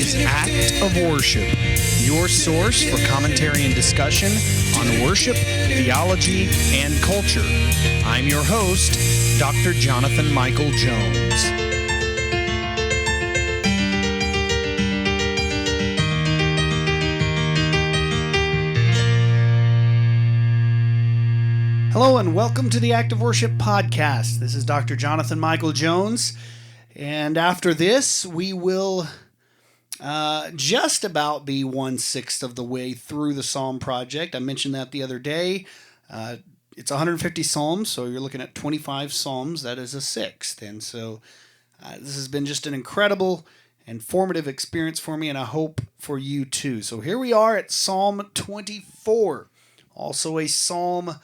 is Act of Worship, your source for commentary and discussion on worship, theology, and culture. I'm your host, Dr. Jonathan Michael Jones. Hello and welcome to the Act of Worship podcast. This is Dr. Jonathan Michael Jones, and after this, we will just about be 1/6 of the way through the Psalm project. I mentioned that the other day. It's 150 Psalms, so you're looking at 25 Psalms. That is a sixth, and so this has been just an incredible and formative experience for me, and I hope for you too. So here we are at Psalm 24, also a Psalm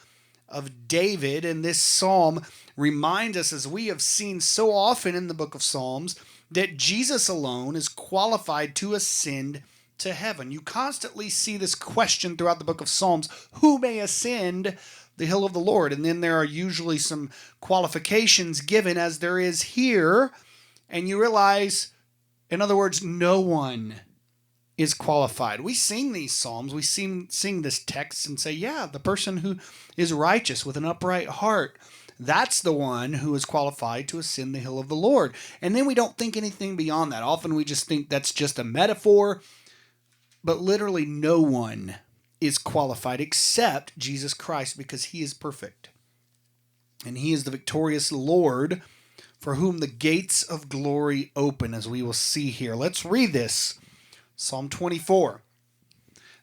of David, and this psalm reminds us, as we have seen so often in the book of Psalms, that Jesus alone is qualified to ascend to heaven. You constantly see this question throughout the book of Psalms: who may ascend the hill of the Lord? And then there are usually some qualifications given, as there is here, and you realize, in other words, no one is qualified. We sing these psalms, we sing this text and say, yeah, the person who is righteous with an upright heart, that's the one who is qualified to ascend the hill of the Lord. And then we don't think anything beyond that. Often we just think that's just a metaphor, but literally no one is qualified except Jesus Christ, because he is perfect. And he is the victorious Lord for whom the gates of glory open, as we will see here. Let's read this. Psalm 24.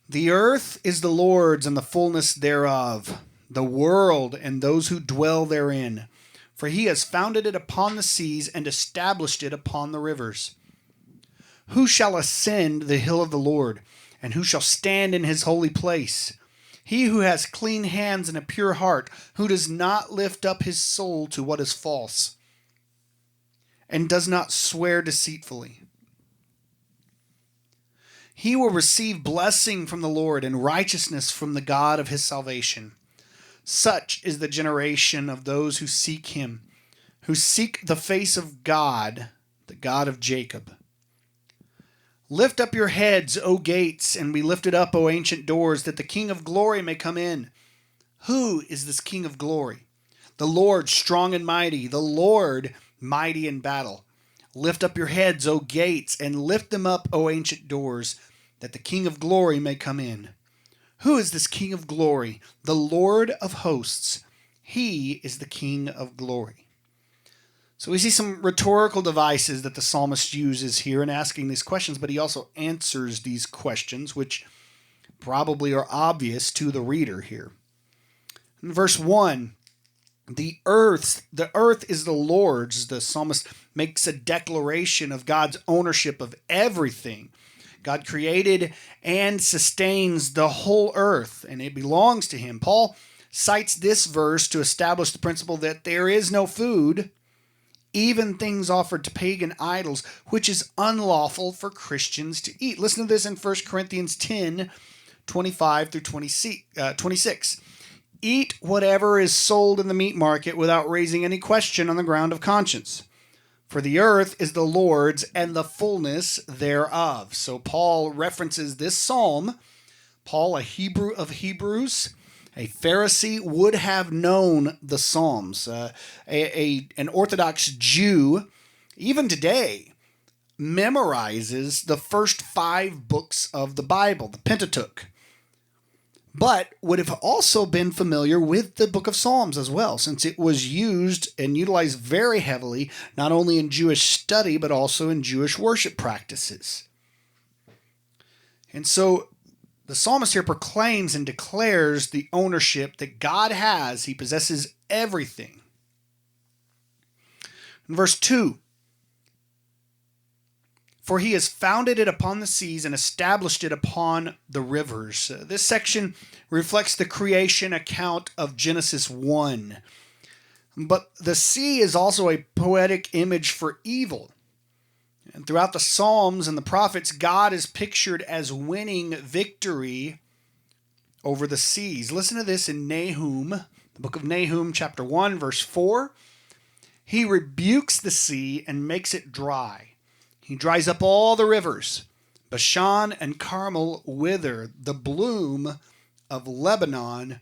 The earth is the Lord's and the fullness thereof, the world and those who dwell therein. For he has founded it upon the seas and established it upon the rivers. Who shall ascend the hill of the Lord, and who shall stand in his holy place? He who has clean hands and a pure heart, who does not lift up his soul to what is false, and does not swear deceitfully. He will receive blessing from the Lord and righteousness from the God of his salvation. Such is the generation of those who seek him, who seek the face of God, the God of Jacob. Lift up your heads, O gates, and be lifted up, O ancient doors, that the King of glory may come in. Who is this King of glory? The Lord strong and mighty, the Lord mighty in battle. Lift up your heads, O gates, and lift them up, O ancient doors, that the King of glory may come in. Who is this King of glory? The Lord of hosts. He is the King of glory. So we see some rhetorical devices that the psalmist uses here in asking these questions, but he also answers these questions, which probably are obvious to the reader here. In verse 1, The earth is the Lord's. The psalmist makes a declaration of God's ownership of everything. God created and sustains the whole earth, and it belongs to him. Paul cites this verse to establish the principle that there is no food, even things offered to pagan idols, which is unlawful for Christians to eat. Listen to this in 1 Corinthians 10, 25 through 26. Eat whatever is sold in the meat market without raising any question on the ground of conscience. For the earth is the Lord's and the fullness thereof. So Paul references this psalm. Paul, a Hebrew of Hebrews, a Pharisee, would have known the Psalms. An Orthodox Jew, even today, memorizes the first 5 books of the Bible, the Pentateuch, but would have also been familiar with the book of Psalms as well, since it was used and utilized very heavily, not only in Jewish study, but also in Jewish worship practices. And so the psalmist here proclaims and declares the ownership that God has. He possesses everything. In verse 2, For he has founded it upon the seas and established it upon the rivers. This section reflects the creation account of Genesis 1. But the sea is also a poetic image for evil. And throughout the Psalms and the prophets, God is pictured as winning victory over the seas. Listen to this in Nahum, the book of Nahum, chapter 1, verse 4. He rebukes the sea and makes it dry. He dries up all the rivers. Bashan and Carmel wither. The bloom of Lebanon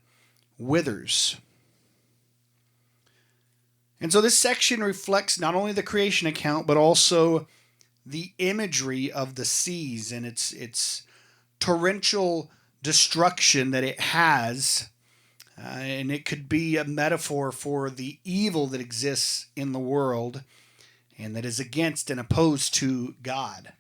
withers. And so this section reflects not only the creation account, but also the imagery of the seas and its torrential destruction that it has. And it could be a metaphor for the evil that exists in the world and that is against and opposed to God.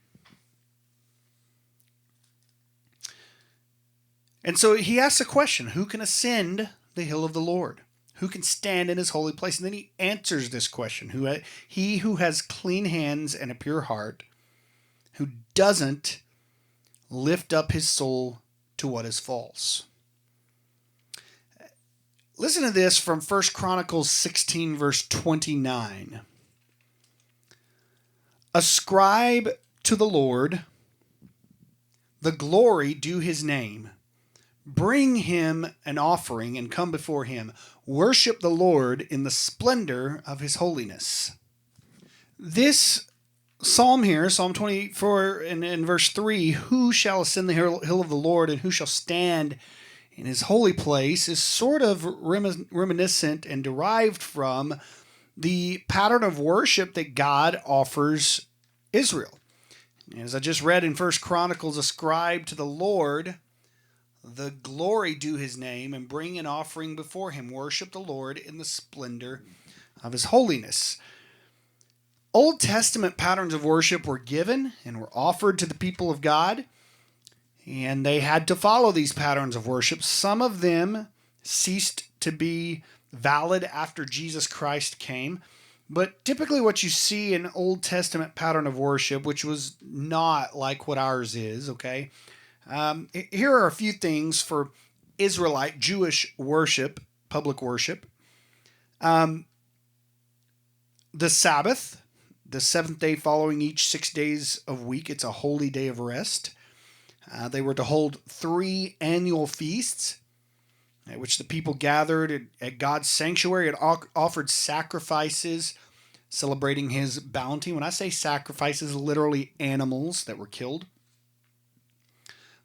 And so he asks a question: who can ascend the hill of the Lord? Who can stand in his holy place? And then he answers this question: he who has clean hands and a pure heart, who doesn't lift up his soul to what is false. Listen to this from 1 Chronicles 16, verse 29. Ascribe to the Lord the glory due his name. Bring him an offering and come before him. Worship the Lord in the splendor of his holiness. This psalm here, Psalm 24 and verse 3, who shall ascend the hill of the Lord and who shall stand in his holy place, is sort of reminiscent and derived from the pattern of worship that God offers Israel. As I just read in 1 Chronicles, ascribe to the Lord the glory due his name and bring an offering before him. Worship the Lord in the splendor of his holiness. Old Testament patterns of worship were given and were offered to the people of God, and they had to follow these patterns of worship. Some of them ceased to be valid after Jesus Christ came, but typically what you see in Old Testament pattern of worship, which was not like what ours is, okay? Here are a few things for Israelite Jewish worship, public worship. The Sabbath, the seventh day following each 6 days of week, it's a holy day of rest. They were to hold 3 annual feasts at which the people gathered at God's sanctuary and offered sacrifices celebrating his bounty. When I say sacrifices, literally animals that were killed.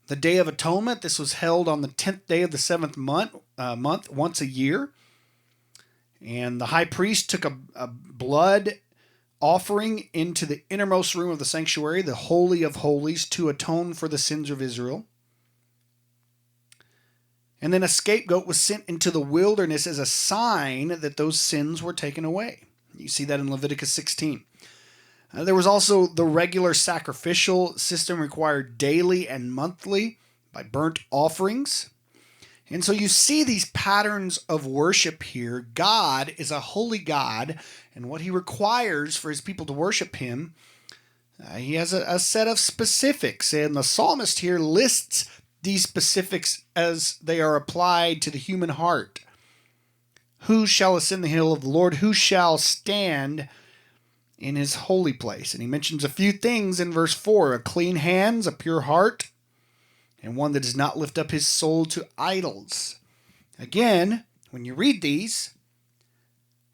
The Day of Atonement, this was held on the 10th day of the 7th month once a year. And the high priest took a blood offering into the innermost room of the sanctuary, the Holy of Holies, to atone for the sins of Israel. And then a scapegoat was sent into the wilderness as a sign that those sins were taken away. You see that in Leviticus 16. There was also the regular sacrificial system required daily and monthly by burnt offerings. And so you see these patterns of worship here. God is a holy God, and what he requires for his people to worship him, he has a set of specifics. And the psalmist here lists these specifics as they are applied to the human heart. Who shall ascend the hill of the Lord? Who shall stand in his holy place? And he mentions a few things in verse 4. A clean hands, a pure heart, and one that does not lift up his soul to idols. Again, when you read these,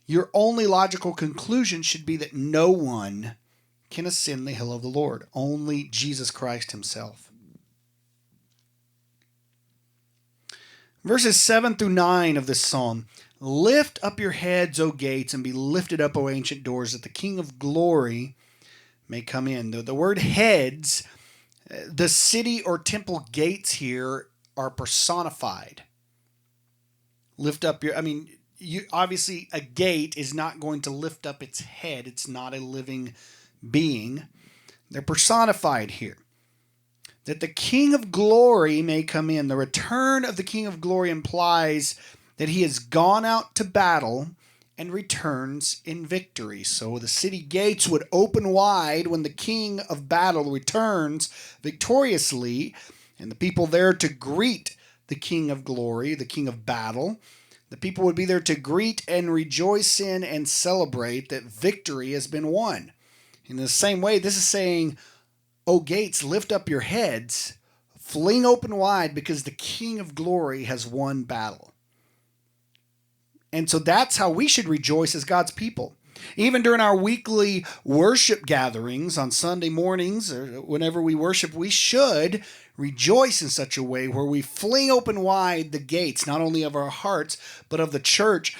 your only logical conclusion should be that no one can ascend the hill of the Lord. Only Jesus Christ himself. Verses 7 through 9 of this psalm. Lift up your heads, O gates, and be lifted up, O ancient doors, that the King of glory may come in. The word heads, the city or temple gates here are personified. Lift up your, obviously a gate is not going to lift up its head. It's not a living being. They're personified here. That the King of glory may come in. The return of the King of glory implies that he has gone out to battle and returns in victory. So the city gates would open wide when the King of battle returns victoriously, and the people there to greet the King of glory, the King of battle. The people would be there to greet and rejoice in and celebrate that victory has been won. In the same way, this is saying, O gates, lift up your heads, fling open wide, because the King of glory has won battle. And so that's how we should rejoice as God's people. Even during our weekly worship gatherings on Sunday mornings or whenever we worship, we should rejoice in such a way where we fling open wide the gates, not only of our hearts, but of the church.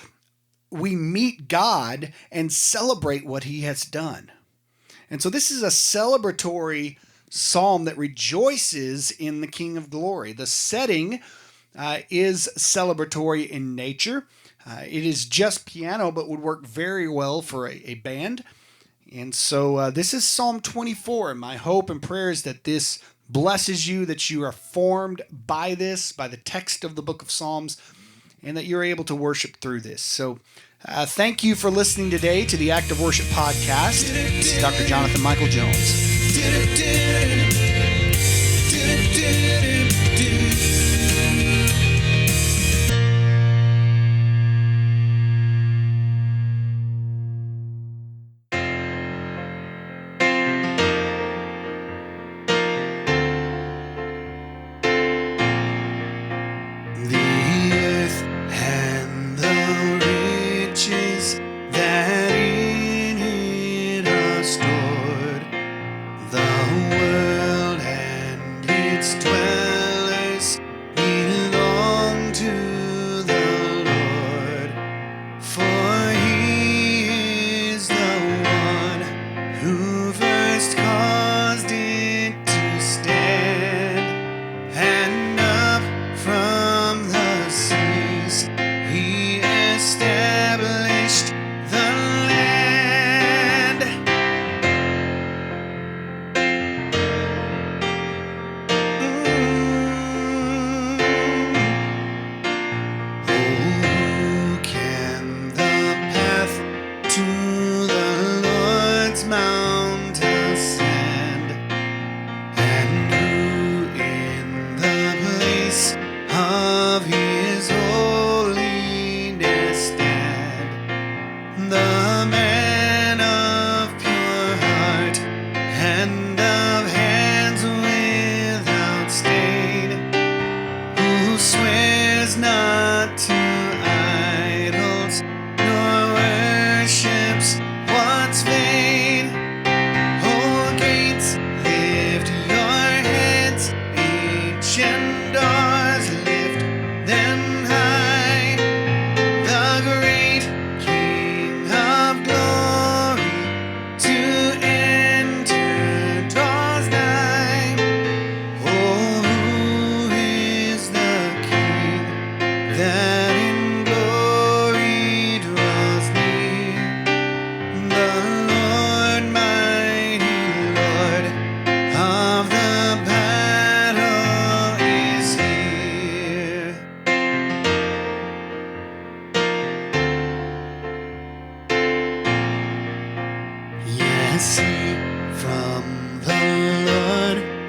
We meet God and celebrate what he has done. And so this is a celebratory psalm that rejoices in the King of Glory. The setting is celebratory in nature. It is just piano, but would work very well for a band. And so this is Psalm 24. And my hope and prayer is that this blesses you, that you are formed by this, by the text of the book of Psalms, and that you're able to worship through this. So thank you for listening today to the Act of Worship podcast. This is Dr. Jonathan Michael Jones.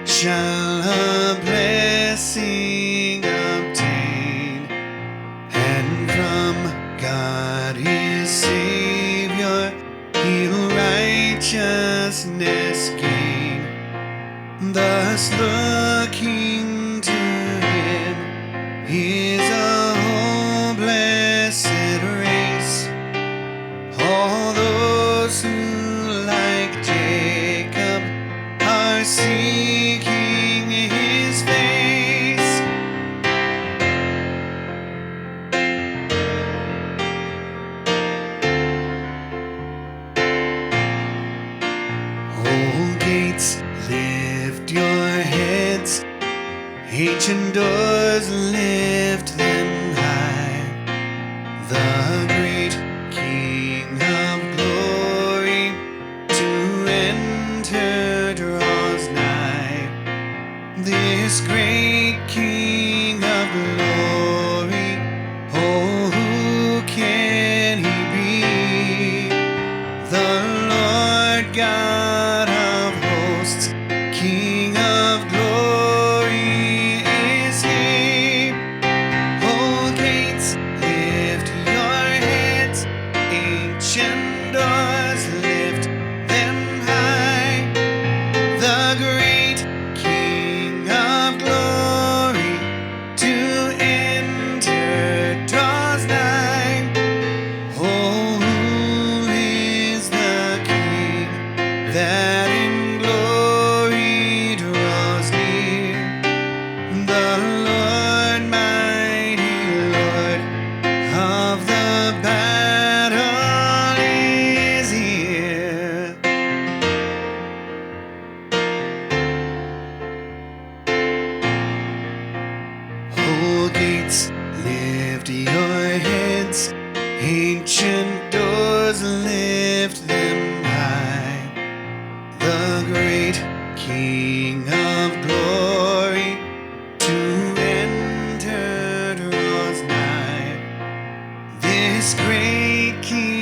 Shall a blessing obtain, and from God his Savior he'll righteousness gain. Thus looking to him is a whole blessed race. All those who like Jacob are seeking his face. O gates, lift your heads, ancient doors, lift them high. The great King of glory to enter draws nigh. This great King of glory, oh, who can he be? The Lord God of hosts, King of glory is he. Lift your heads, ancient doors, lift them high. The great King of glory to enter draws nigh. This great King